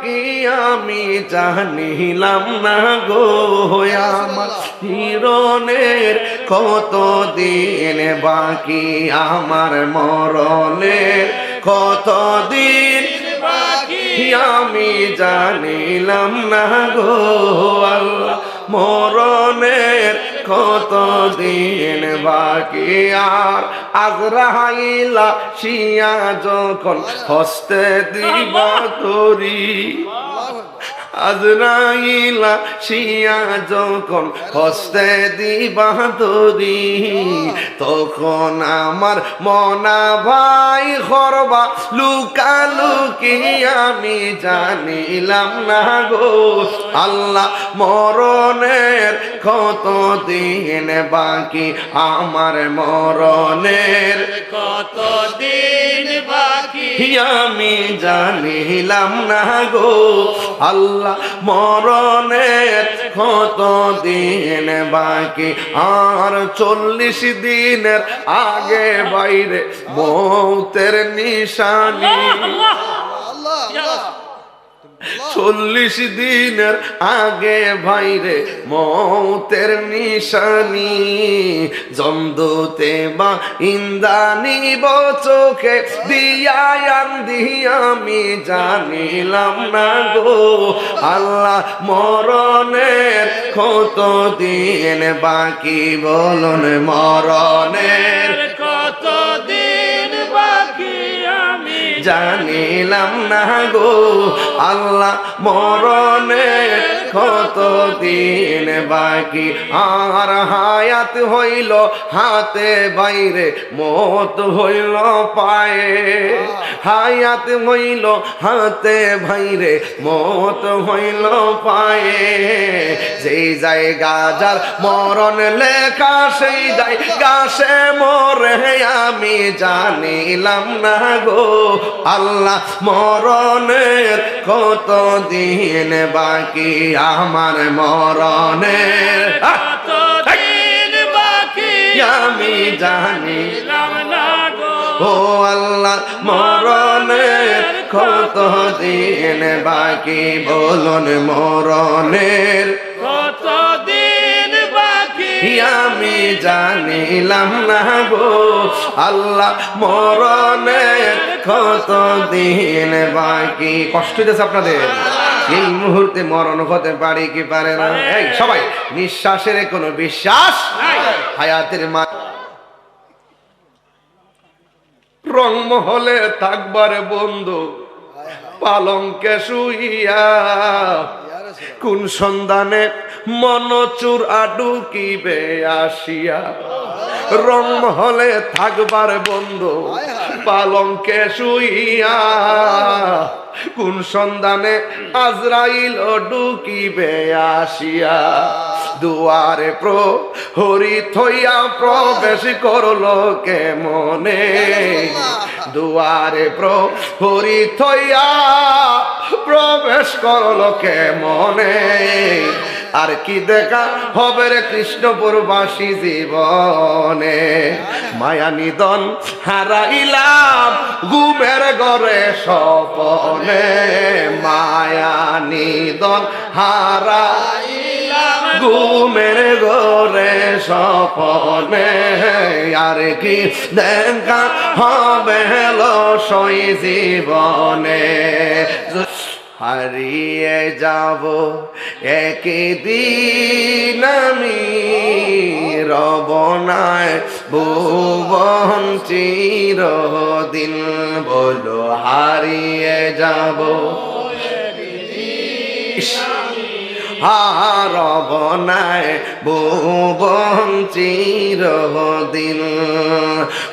বাকি আমি জানিলাম না গো আমার জীবনের কত দিন বাকি আমার মরণের কত দিন বাকি আমি জানিলাম না গো আল্লাহ মরণের কত দিন বাকি আর আজরাইলা শিয়া যখন হস্তে দিবা তরি আজরাইলা শিয়া যখন হস্তে দিবা তরি তখন আমার মনা ভাই খরবা লুকালুকি আমি জানিলাম না গো আল্লাহ মরণের কত দিন বাকি আমার মরণের কত দিন বাকি আমি জানিলাম না গো আল্লাহ মরণের কত দিন বাকি আর 40 দিনের আগে বাইরে মৌতের নিশানি 40 দিনের আগে ভাইরে মৌতের নিশানি জমদুতে বা ইন্দানি চোখে দিয়া আমি জানিলাম না গো আল্লাহ মরণের কত দিন বাকি বলুন মরণের কত দিন বাকি আমি জানিলাম না গো আল্লাহ মরণের কত দিন বাকি আর হায়াত হইল হাতে বাইরে মত হইল পায়ে হায়াত হইল হাতে বাইরে মত হইল পায়ে যেই জায়গা যার মরণ লেখা সেই জায়গা সে মরে আমি জানিলাম না গো আল্লাহ মরণের কত দিন বাকি আমার মরণের কত দিন বাকি আমি জানিলাম না গো ও আল্লাহ মরণের কত দিন বাকি বলুন মরণের কত দিন বাকি আমি জানিলাম না গো আল্লাহ মরণের কত দিন বাকি কষ্ট দিয়েছে আপনাদের এই মুহূর্তে মরণ হতে পারে কি পারে না এই সবাই নিঃশ্বাসের কোনো বিশ্বাস নাই হায়াতের মা রংমহলে থাকবার বন্ধু পালঙ্কে শুইয়া কোন সন্ধানে মনচুর আডুকিবে আসিয়া রংমহলে থাকবার বন্ধু পালঙ্কে শুইয়া কোন সন্ধানে আজরাইল ঢুকিবে আসিয়া দুয়ারে প্রহরী থইয়া প্রবেশ করলো কে মনে দুয়ারে প্রহরী থইয়া প্রবেশ করলো কে মনে আর কি দেখা হবে রে কৃষ্ণপুরবাসী জীবনে মায়া নিদন হারাইলাম ঘুমের ঘরে স্বপনে মায়া নিদন হারাইলাম ঘুমের ঘরে স্বপনে আর কি দেখা হবে লসই জীবনে হারিয়ে যাব একদিন আমি রবনায় ভুবন চিরদিন বলো হারিয়ে যাব রবনায় ভুবন চিরদিন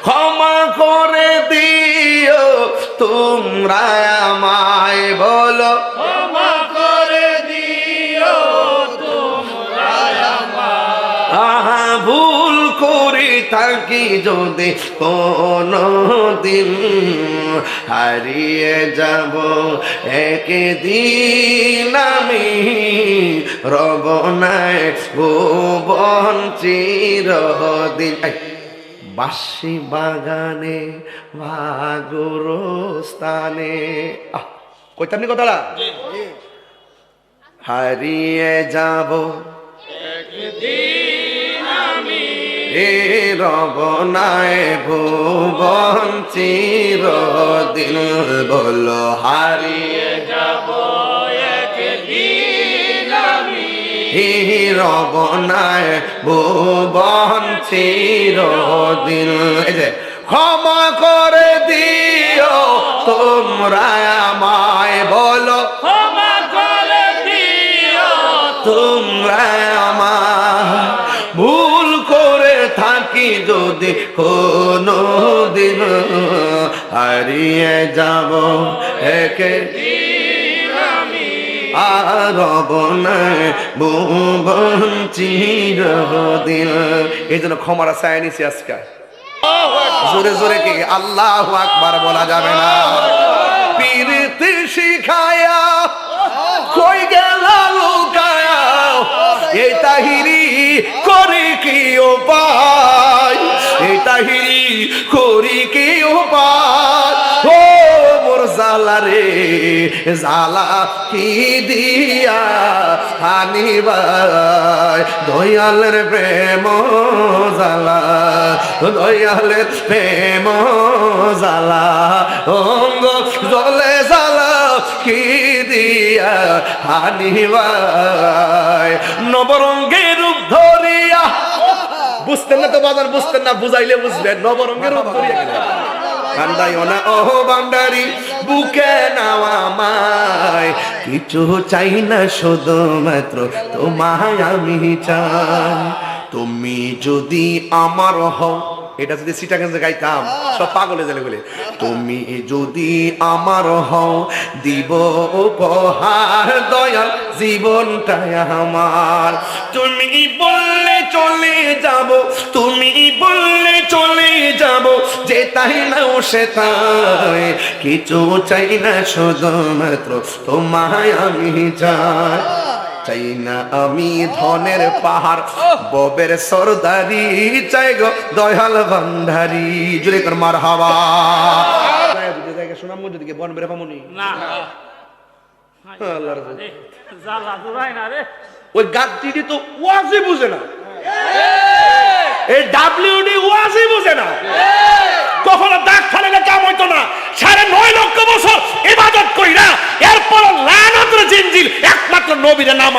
ক্ষমা করে দিও তোমরা আমায় বলো ক্ষমা করে দিও তোমরা আমায় ভুল করি থাকি যদি কোনো দিন হারিয়ে যাব একদিন আমি রবনায় ভুবন চিরদিন বাঁশি বাগানে বা গোরস্থানে কইতাম নি কথাটা? হারিয়ে যাব একদিন আমি এ রবনায় ভুবন চিরদিন, বলো হারিয়ে যাব একদিন আমি হে রবনায় ভুবন চিরদিন। এই যে ক্ষমা করে দিও তোমরা আমায়, বলো ক্ষমা করে দিও তোমরা আমায়, ভুল করে থাকি যদি কোনো দিন, হারিয়ে যাব একদিন আমি আর রবনায় ভুবন চিরদিন। এই জন্য ক্ষমার আশায় নিছি আজকে। জোরে জোরে কি আল্লাহু আকবার বলা যাবে না? পীরতে শিখায়া কই গেল লুকায়া, এই তাহিরি করি কি উপায়, এই তাহিরি করি কি উপায়, ও মোর জালা রে জালা কি দিয়া হানিবাই, দয়ালের প্রেম জালা, দয়ালের প্রেম জালা, অঙ্গ জলে জালা কি দিয়া হানিবাই, নবরঙ্গের রূপ ধরিয়া, বুঝতেন না তো বাজার, বুঝতেন না, বুঝাইলে বুঝবেন, নবরঙ্গের রূপ ধরিয়া কান্দাইও না ও বান্দারি, বুকে নাও আমায়, কিছু চাই না শুধুমাত্র তোমায় আমি চাই, তুমি যদি আমার হও। এটা যদি সিটাগঞ্জে গাইতাম সব পাগলে জেলে বলে, তুমি যদি আমার হও দিব উপহার দয়াল জীবনটাই আমার, তুমি বললে চলে যাব, তুমি বললে চলে যাব, যে তাই নাও সে তাই, কিছু চাই না শুধুমাত্র তোমায় আমি চাই, চাই না আমি ধনের পাহাড় ববের সরদারি, চাই গো দয়াল ভান্ডারি। জুড়ে কর মারহাবা। সুনাম মসজিদকে বন বেরে পামনি না আল্লাহর রাসূল। জ্বালা দুরাই না রে ওই গাদ্দিটি তো ওয়াজই বুঝে না, এই ডাব্লিউডি ওয়াজই বুঝে না, কখনো দাগ ফালালে কাম হইতো না, 9.5 লক্ষ বছর ইবাদত কইরা এরপর লানাতের জিনজিল একমাত্র নবীর নাম